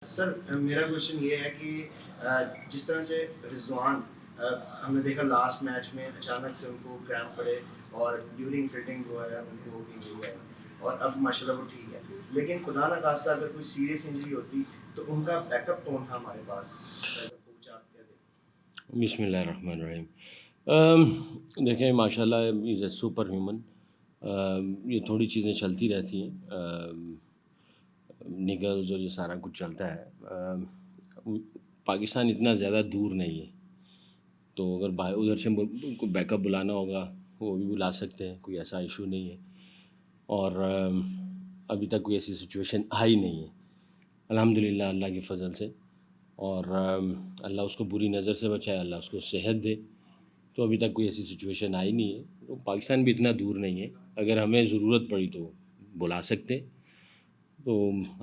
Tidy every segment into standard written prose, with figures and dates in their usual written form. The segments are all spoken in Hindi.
सर मेरा क्वेश्चन ये है कि जिस तरह से रिजवान हमने देखा लास्ट मैच में अचानक से उनको क्रैम्प पड़े और ड्यूरिंग फिटिंग जो है उनको इंजरी है और अब माशाल्लाह वो ठीक है, लेकिन खुदा ना खास्ता अगर कोई सीरियस इंजरी होती तो उनका बैकअप कौन था हमारे पास? कोच आप क्या देखते बिस्मिल्लाहिर्रहमानिर्रहीम। देखें माशाल्लाह इज़ ए सुपर ह्यूमन। ये थोड़ी चीज़ें चलती रहती हैं, निगल्स और ये सारा कुछ चलता है। पाकिस्तान इतना ज़्यादा दूर नहीं है, तो अगर उधर से को बैकअप बुलाना होगा वो भी बुला सकते हैं, कोई ऐसा इशू नहीं है। और अभी तक कोई ऐसी सिचुएशन आई नहीं है अल्हम्दुलिल्लाह अल्लाह के फ़ज़ल से। और अल्लाह उसको बुरी नज़र से बचाए, अल्लाह उसको सेहत दे। तो अभी तक कोई ऐसी सिचुएशन आई नहीं है, तो पाकिस्तान भी इतना दूर नहीं है, अगर हमें ज़रूरत पड़ी तो बुला सकते। तो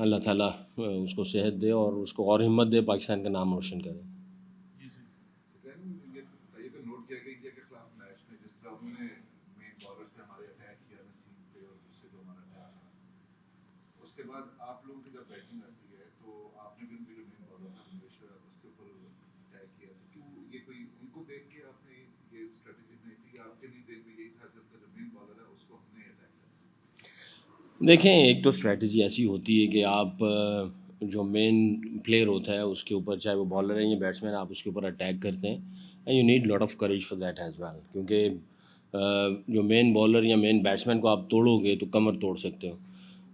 अल्लाह ताला उसको सेहत दे और उसको और हिम्मत दे, पाकिस्तान का नाम रोशन करे। ये बताइए कि नोट किया गया इंडिया के खिलाफ मैच में जिस तरह उन्होंने मेन बॉलर्स पे हमारे अटैक किया नसीम पे और उससे जो हमारा अटैक था, उसके बाद आप लोगों की जब बैटिंग आती है तो आपने भी उनके जो मेन बॉलर था मुकेश्वर उसके ऊपर अटैक किया, तो क्यों ये कोई उनको देख के आपने ये स्ट्रेटजी नहीं थी? आपके भी दिल में यही था कि उनका जो मेन बॉलर है उसको हमने अटैक करना? देखें, एक तो स्ट्रैटेजी ऐसी होती है कि आप जो मेन प्लेयर होता है उसके ऊपर, चाहे वो बॉलर है या बैट्समैन, आप उसके ऊपर अटैक करते हैं। And you need lot of courage for that as well, क्योंकि जो मेन बॉलर या मेन बैट्समैन को आप तोड़ोगे तो कमर तोड़ सकते हो।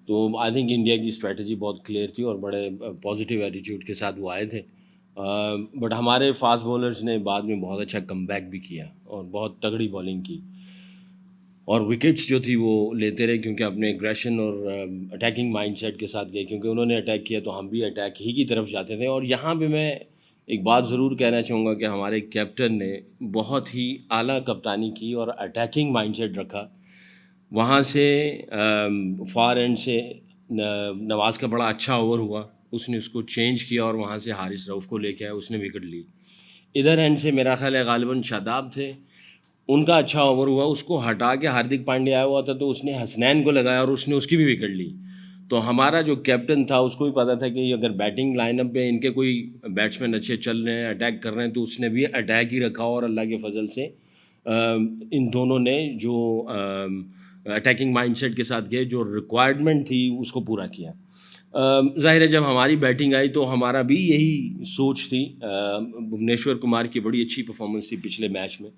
तो आई थिंक इंडिया की स्ट्रैटेजी बहुत क्लियर थी और बड़े पॉजिटिव एटीट्यूड के साथ वो आए थे। बट हमारे फास्ट बॉलर्स ने बाद में बहुत अच्छा कमबैक भी किया और बहुत तगड़ी बॉलिंग की, और विकेट्स जो थी वो लेते रहे, क्योंकि अपने एग्रेशन और अटैकिंग माइंडसेट के साथ गए, क्योंकि उन्होंने अटैक किया तो हम भी अटैक ही की तरफ जाते थे। और यहाँ पे मैं एक बात ज़रूर कहना चाहूँगा कि हमारे कैप्टन ने बहुत ही आला कप्तानी की और अटैकिंग माइंडसेट रखा। वहाँ से फार एंड से नवाज़ का बड़ा अच्छा ओवर हुआ, उसने उसको चेंज किया और वहाँ से हारिस रऊफ़ को लेके आया, उसने विकेट ली। इधर एंड से मेरा ख़्याल है गालिबन शादाब थे, उनका अच्छा ओवर हुआ, उसको हटा के हार्दिक पांड्या आया हुआ था तो उसने हसनैन को लगाया और उसने उसकी भी विकेट ली। तो हमारा जो कैप्टन था उसको भी पता था कि अगर बैटिंग लाइनअप पे इनके कोई बैट्समैन अच्छे चल रहे हैं, अटैक कर रहे हैं, तो उसने भी अटैक ही रखा और अल्लाह के फजल से इन दोनों ने जो अटैकिंग माइंडसेट के साथ गए, जो रिक्वायरमेंट थी उसको पूरा किया। ज़ाहिर है जब हमारी बैटिंग आई तो हमारा भी यही सोच थी। भुवनेश्वर कुमार की बड़ी अच्छी परफॉर्मेंस थी पिछले मैच में,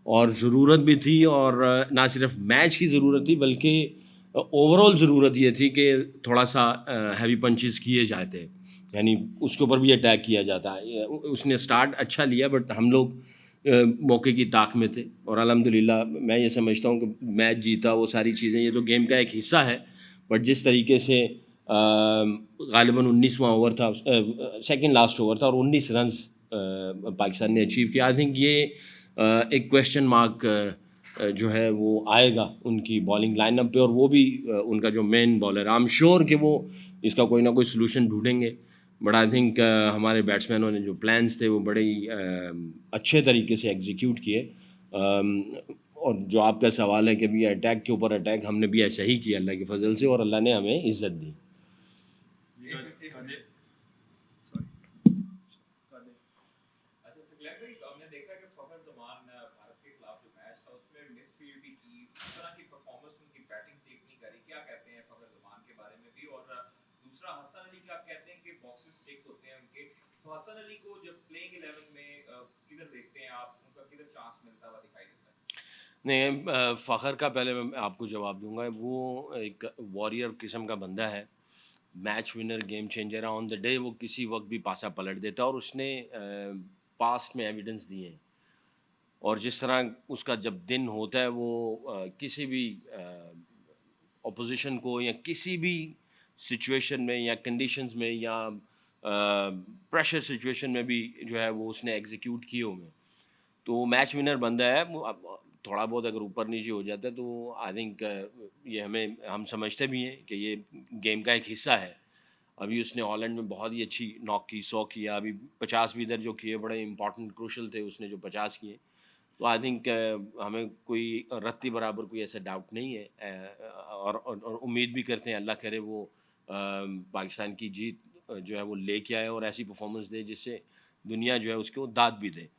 और ज़रूरत भी थी, और ना सिर्फ मैच की ज़रूरत थी बल्कि ओवरऑल ज़रूरत ये थी कि थोड़ा सा हैवी पंचेस किए जाते, यानी उसके ऊपर भी अटैक किया जाता है। उसने स्टार्ट अच्छा लिया बट हम लोग मौके की ताक में थे, और अल्हम्दुलिल्लाह मैं ये समझता हूँ कि मैच जीता, वो सारी चीज़ें, ये तो गेम का एक हिस्सा है। बट जिस तरीके से गालिबन 19वां ओवर था, सेकंड लास्ट ओवर था, और 19 रन्स पाकिस्तान ने अचीव किया। आई थिंक ये एक क्वेश्चन मार्क जो है वो आएगा उनकी बॉलिंग लाइनअप पे, और वो भी उनका जो main bowler, I am sure कि वो इसका कोई ना कोई सलूशन ढूंढेंगे। बट आई थिंक हमारे बैट्समैनों ने जो प्लान्स थे वो बड़े ही अच्छे तरीके से एग्जीक्यूट किए। और जो आपका सवाल है कि भैया अटैक के ऊपर अटैक, हमने भी ऐसा ही किया अल्लाह के फजल से, और अल्लाह ने हमें इज्जत दी। अच्छा ग्लैड भाई, हमने देखा कि फखर जमान भारत के खिलाफ जो मैच था उसमें मिसफील्ड भी की, इस तरह की परफॉर्मेंस उनकी बैटिंग ठीक नहीं करी, क्या कहते हैं फखर जमान के बारे में भी? और दूसरा हसन अली का, आप कहते हैं कि बॉक्सेस टिक होते हैं उनके, तो हसन अली को जब प्लेइंग 11 में किधर देखते हैं आप, उनका किधर चांस मिलता हुआ दिखाई देता है? नहीं, फ़खर का पहले मैं आपको जवाब दूंगा। वो एक वॉरियर किस्म का बंदा है, match winner, game changer, on the day वो किसी वक्त भी पासा पलट देता है, और उसने पास्ट में एविडेंस दिए हैं। और जिस तरह उसका जब दिन होता है वो किसी भी ऑपोजिशन को या किसी भी सिचुएशन में या कंडीशंस में या प्रेशर सिचुएशन में भी जो है वो उसने एग्जीक्यूट किए हुए हैं। तो मैच विनर बंदा है वो। अब थोड़ा बहुत अगर ऊपर नीचे हो जाता है तो आई थिंक ये हम समझते भी हैं कि ये गेम का एक हिस्सा है। अभी उसने हॉलैंड में बहुत ही अच्छी नॉक की, 100 किया, अभी 50 भी इधर जो किए बड़े इंपॉर्टेंट क्रूशल थे, उसने जो 50 किए। तो आई थिंक हमें कोई रत्ती बराबर कोई ऐसा डाउट नहीं है, और उम्मीद भी करते हैं, अल्लाह करे वो पाकिस्तान की जीत जो है वो लेके आए और ऐसी परफॉर्मेंस दे जिससे दुनिया जो है उसको दाद भी दे।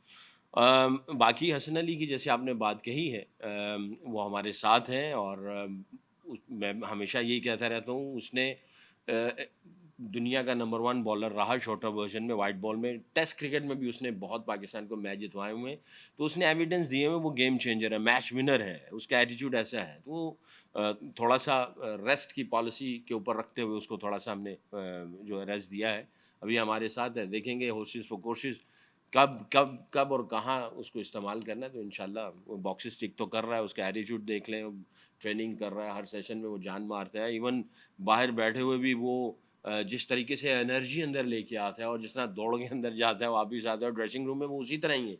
बाकी हसन अली की जैसे आपने बात कही है, वो हमारे साथ हैं और मैं हमेशा यही कहता रहता हूँ, उसने दुनिया का नंबर 1 बॉलर रहा शॉर्टर वर्जन में, वाइट बॉल में, टेस्ट क्रिकेट में भी उसने बहुत पाकिस्तान को मैच जितवाए हुए हैं। तो उसने एविडेंस दिए हुए वो गेम चेंजर है, मैच विनर है, उसका एटीट्यूड ऐसा है। तो वो थोड़ा सा रेस्ट की पॉलिसी के ऊपर रखते हुए उसको थोड़ा सा हमने जो है रेस्ट दिया है। अभी हमारे साथ है, देखेंगे होशिस फॉर कोशिश कब कब कब और कहाँ उसको इस्तेमाल करना है। तो इंशाल्लाह वो बॉक्सेस टिक तो कर रहा है, उसका एटीट्यूड देख लें, ट्रेनिंग कर रहा है, हर सेशन में वो जान मारता है। इवन बाहर बैठे हुए भी वो जिस तरीके से एनर्जी अंदर लेके आता है और जिस तरह दौड़ के अंदर जाता है वापस आता है, और ड्रेसिंग रूम में वो उसी तरह ही है।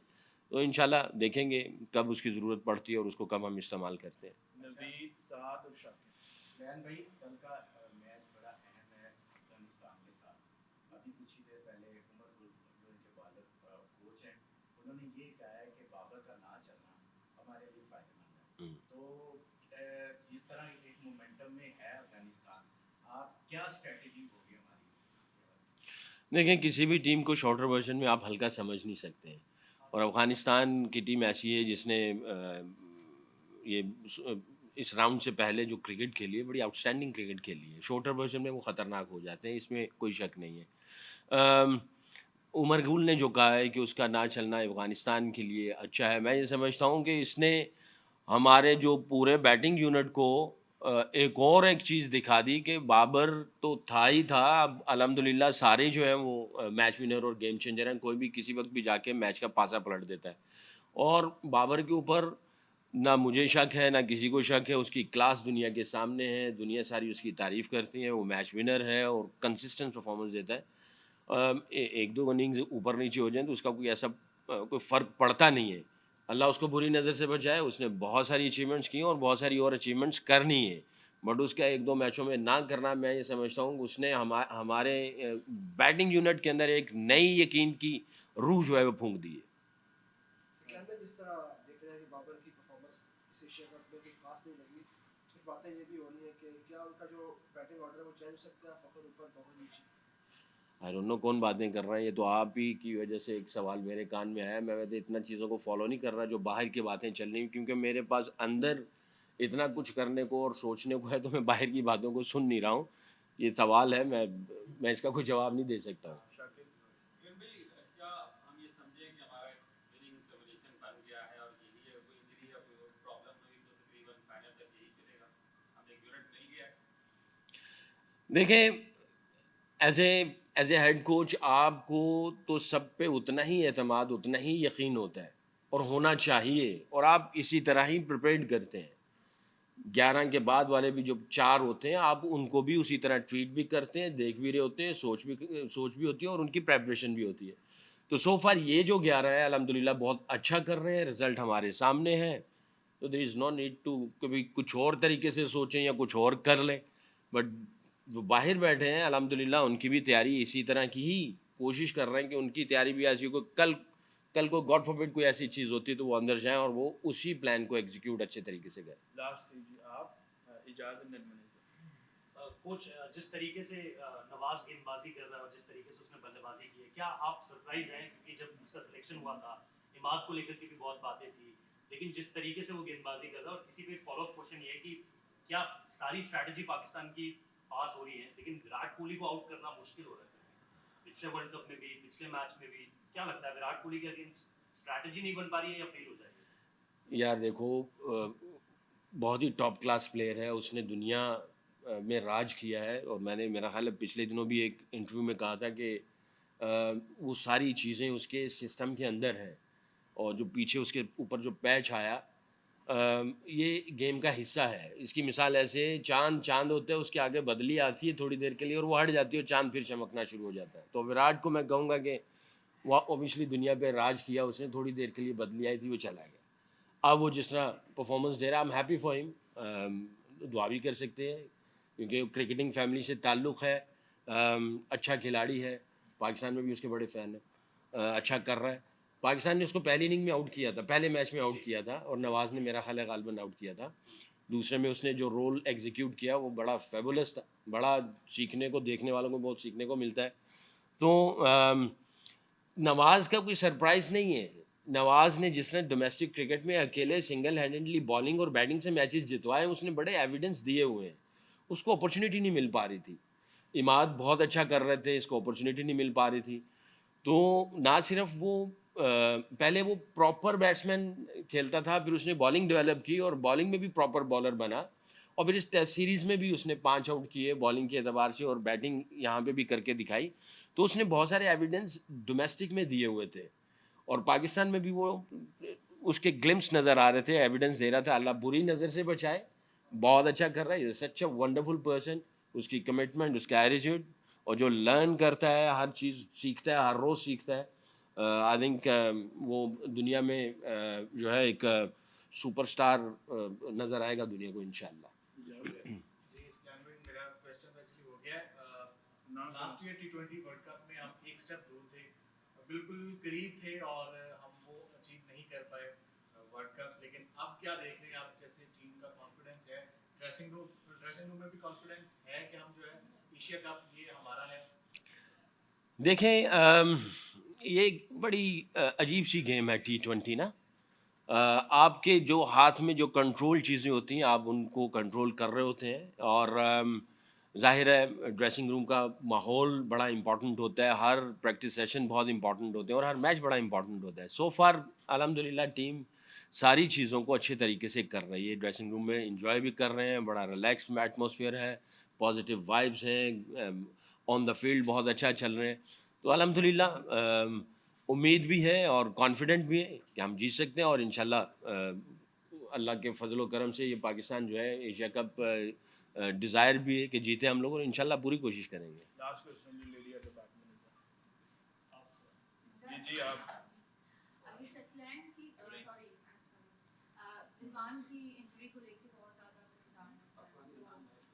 तो इंशाल्लाह देखेंगे कब उसकी ज़रूरत पड़ती है और उसको कब हम इस्तेमाल करते हैं। नवीद, साद और शाकिब। रैन भाई, कल का मैच बड़ा अहम है अफगानिस्तान के साथ। अभी कुछ ही देर पहले उमर गुल जो इनके बॉलर कोच हैं, उन्होंने ये कहा है कि बाबर का ना चलना हमारे लिए फायदेमंद है। तो जिस तरह एक मोमेंटम में है अफगानिस्तान, आप क्या स्ट्रेटजी होगी हमारी? देखें, किसी भी टीम को शॉर्टर वर्जन में आप हल्का समझ नहीं सकते हैं, और अफ़गानिस्तान की टीम ऐसी है जिसने ये इस राउंड से पहले जो क्रिकेट खेली है, बड़ी आउटस्टैंडिंग क्रिकेट खेली है। शॉर्टर वर्जन में वो ख़तरनाक हो जाते हैं, इसमें कोई शक नहीं है। अम, उमर गुल ने जो कहा है कि उसका ना चलना अफ़गानिस्तान के लिए अच्छा है, मैं ये समझता हूँ कि इसने हमारे जो पूरे बैटिंग यूनिट को एक और एक चीज़ दिखा दी कि बाबर तो था ही था, अब अल्हम्दुलिल्लाह सारे जो हैं वो मैच विनर और गेम चेंजर हैं। कोई भी किसी वक्त भी जाके मैच का पासा पलट देता है, और बाबर के ऊपर ना मुझे शक है ना किसी को शक है, उसकी क्लास दुनिया के सामने है, दुनिया सारी उसकी तारीफ़ करती है, वो मैच विनर है और कंसिस्टेंट परफॉर्मेंस देता है। एक दो इनिंग्स ऊपर नीचे हो जाएं तो उसका कोई ऐसा कोई फ़र्क पड़ता नहीं है। अल्लाह उसको बुरी नज़र से बचाए, उसने बहुत सारी अचीवमेंट्स की हैं और बहुत सारी और अचीवमेंट्स करनी है, बट उसका एक दो मैचों में ना करना, मैं ये समझता हूँ उसने हमारे बैटिंग यूनिट के अंदर एक नई यकीन की रूह जो है वो फूंक दी है। सेकंड में जिस तरह देख रहे हैं कि बाबर की परफॉर्मेंस इस एशिया कप में कोई खास नहीं लगी, कुछ बातें ये भी हो रही है कि क्या उनका जो बैटिंग ऑर्डर है वो चेंज हो सकता है, फखर ऊपर बहुत नीचे। आई डोंट नो कौन बातें कर रहा है, ये तो आप ही की वजह से एक सवाल मेरे कान में आया। मैं वैसे इतना चीज़ों को फॉलो नहीं कर रहा जो बाहर की बातें चल रही, क्योंकि मेरे पास अंदर इतना कुछ करने को और सोचने को है, तो मैं बाहर की बातों को सुन नहीं रहा हूँ। ये सवाल है, मैं इसका कोई जवाब नहीं दे सकता हूँ। शाकिब, क्या हम ये समझें कि हमारा विनिंग कॉम्बिनेशन बन गया है और यही है, कोई इंजरी या कोई प्रॉब्लम हुई तो तकरीबन फाइनल तक यही चलेगा, हमें एक यूनिट मिल गया है? देखें, एज ए हेड कोच आपको तो सब पे उतना ही एतमाद, उतना ही यकीन होता है और होना चाहिए, और आप इसी तरह ही प्रिपेयर करते हैं। 11 के बाद वाले भी जो 4 होते हैं, आप उनको भी उसी तरह ट्रीट भी करते हैं, देख भी रहे होते हैं, सोच भी होती है और उनकी प्रेपरेशन भी होती है। तो सो फार ये जो 11 है अल्हम्दुलिल्लाह बहुत अच्छा कर रहे हैं, रिज़ल्ट हमारे सामने है। तो there is no need to कभी कुछ और तरीके से सोचें या कुछ और कर लें। बट जो बाहर बैठे हैं अल्हम्दुलिल्लाह उनकी भी तैयारी इसी तरह की ही कोशिश कर रहे हैं कि उनकी तैयारी भी ऐसी हो, कल को गॉड फॉरबिड कोई ऐसी चीज़ होती है तो वो अंदर जाएँ और वो उसी प्लान को एग्जीक्यूट अच्छे तरीके से करें। लास्ट थी जी आप, इजाज़त निर्मल से। कोच, जिस तरीके से नवाज गेंदबाजी कर रहा है और जिस तरीके से उसने बल्लेबाजी की है, क्या आप सरप्राइज हैं? क्योंकि जब उसका सिलेक्शन हुआ था, इमाद को लेकर के भी बहुत बातें थी, लेकिन जिस तरीके से वो गेंदबाजी कर रहा है, और इसी पे फॉलो अप क्वेश्चन ये है कि क्या सारी स्ट्रैटेजी पाकिस्तान की पास हो रही है, लेकिन विराट कोहली को आउट करना मुश्किल हो रहा है? पिछले वर्ल्ड कप में भी, पिछले मैच में भी, क्या लगता है विराट कोहली के अगेंस्ट स्ट्रैटेजी नहीं बन पा रही है या फेल हो जाएगी? यार देखो, बहुत ही टॉप क्लास प्लेयर है, उसने दुनिया में राज किया है, और मैंने मेरा ख्याल है पिछले दिनों भी एक इंटरव्यू में कहा था कि वो सारी चीज़ें उसके सिस्टम के अंदर हैं, और जो पीछे उसके ऊपर जो पैच आया ये गेम का हिस्सा है। इसकी मिसाल ऐसे, चांद होते हैं, उसके आगे बदली आती है थोड़ी देर के लिए और वो हट जाती है और चांद फिर चमकना शुरू हो जाता है। तो विराट को मैं कहूँगा कि वो ऑब्वियसली दुनिया पे राज किया उसने, थोड़ी देर के लिए बदली आई थी, वो चला गया। अब वो जिस तरह परफॉर्मेंस दे रहा है, I am happy for him, दुआ भी कर सकते हैं क्योंकि क्रिकेटिंग फैमिली से ताल्लुक़ है, अच्छा खिलाड़ी है, पाकिस्तान में भी उसके बड़े फ़ैन हैं, अच्छा कर रहा है। पाकिस्तान ने उसको पहली इनिंग में आउट किया था, पहले मैच में आउट किया था, और नवाज़ ने मेरा ख्याल है गालिबन आउट किया था। दूसरे में उसने जो रोल एग्जीक्यूट किया वो बड़ा फेबुलस था, बड़ा सीखने को, देखने वालों को बहुत सीखने को मिलता है। तो नवाज़ का कोई सरप्राइज़ नहीं है। नवाज़ ने जिस तरह डोमेस्टिक क्रिकेट में अकेले सिंगल हैंडेडली बॉलिंग और बैटिंग से मैचेस जितवाए, उसने बड़े एविडेंस दिए हुए हैं। उसको अपॉर्चुनिटी नहीं मिल पा रही थी। इमाद बहुत अच्छा कर रहे थे, इसको अपॉर्चुनिटी नहीं मिल पा रही थी। तो ना सिर्फ वो पहले वो प्रॉपर बैट्समैन खेलता था, फिर उसने बॉलिंग डेवलप की और बॉलिंग में भी प्रॉपर बॉलर बना, और फिर इस टेस्ट सीरीज़ में भी उसने 5 आउट किए बॉलिंग के एतबार से, और बैटिंग यहाँ पे भी करके दिखाई। तो उसने बहुत सारे एविडेंस डोमेस्टिक में दिए हुए थे, और पाकिस्तान में भी वो उसके ग्लिम्स नज़र आ रहे थे, एविडेंस दे रहा था। अल्लाह बुरी नज़र से बचाए, बहुत अच्छा कर रहा है, सच अ वंडरफुल पर्सन। उसकी कमिटमेंट, उसका एटीट्यूड, और जो लर्न करता है, हर चीज़ सीखता है, हर रोज़ सीखता है। आई थिंक वो दुनिया में जो है एक सुपरस्टार नज़र आएगा दुनिया को इंशाल्लाह। मेरा क्वेश्चन एक्चुअली हो गया last year T20 world cup में हम एक स्टेप दूर थे, बिल्कुल करीब थे और हम वो अचीव नहीं कर पाए वर्ल्ड कप। लेकिन अब क्या देख रहे हैं आप, जैसे टीम का कॉन्फिडेंस है, ड्रेसिंग रूम में भी कॉन्फिडेंस है कि हम जो है एशिया कप ये हमारा है? देखें, ये एक बड़ी अजीब सी गेम है T20 ना। आपके जो हाथ में जो कंट्रोल चीज़ें होती हैं, आप उनको कंट्रोल कर रहे होते हैं, और ज़ाहिर है ड्रेसिंग रूम का माहौल बड़ा इम्पॉर्टेंट होता है, हर प्रैक्टिस सेशन बहुत इम्पॉर्टेंट होते हैं, और हर मैच बड़ा इम्पॉर्टेंट होता है। सो फार अल्हम्दुलिल्लाह टीम सारी चीज़ों को अच्छे तरीके से कर रही है, ड्रेसिंग रूम में इंजॉय भी कर रहे हैं, बड़ा रिलैक्स एटमॉस्फेयर है, पॉजिटिव वाइब्स हैं, ऑन द फील्ड बहुत अच्छा चल रहे हैं। तो अल्हम्दुलिल्लाह उम्मीद भी है और कॉन्फिडेंट भी है कि हम जीत सकते हैं, और इंशाल्लाह अल्लाह के फजल व करम से ये पाकिस्तान जो है एशिया कप डिज़ायर भी है कि जीते हम लोग, और इंशाल्लाह पूरी कोशिश करेंगे। लास्ट क्वेश्चन जी, लेडी एट द बैक में जी आप अभी सचलैंड की रिजवान की इंजरी को लेके बहुत ज़्यादा इंतजार है, तो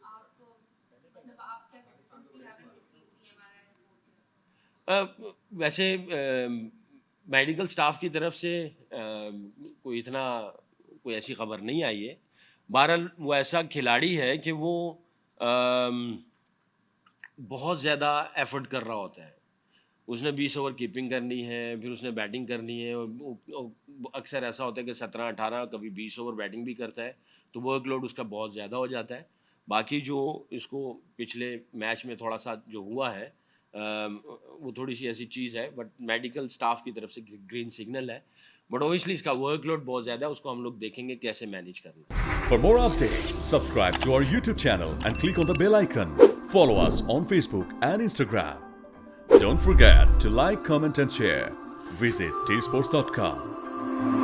आप मतलब आप क्या कहते हैं, since we haven't received the MRI report? वैसे मेडिकल स्टाफ की तरफ से कोई ऐसी ख़बर नहीं आई है। बहरहाल वो ऐसा खिलाड़ी है कि वो बहुत ज़्यादा एफर्ट कर रहा होता है। उसने 20 ओवर कीपिंग करनी है, फिर उसने बैटिंग करनी है, और अक्सर ऐसा होता है कि 17-18 कभी 20 ओवर बैटिंग भी करता है, तो वर्कलोड उसका बहुत ज़्यादा हो जाता है। बाकी जो इसको पिछले मैच में थोड़ा सा जो हुआ है, वो थोड़ी सी ऐसी चीज़ है, बट मेडिकल स्टाफ की तरफ से ग्रीन सिग्नल है, बट ओबियसली इसका वर्कलोड बहुत ज़्यादा है, उसको हम लोग देखेंगे कैसे मैनेज करना है। For more updates, subscribe to our YouTube channel and click on the bell icon. Follow us on Facebook and Instagram. Don't forget to like, comment and share. Visit tsports.com.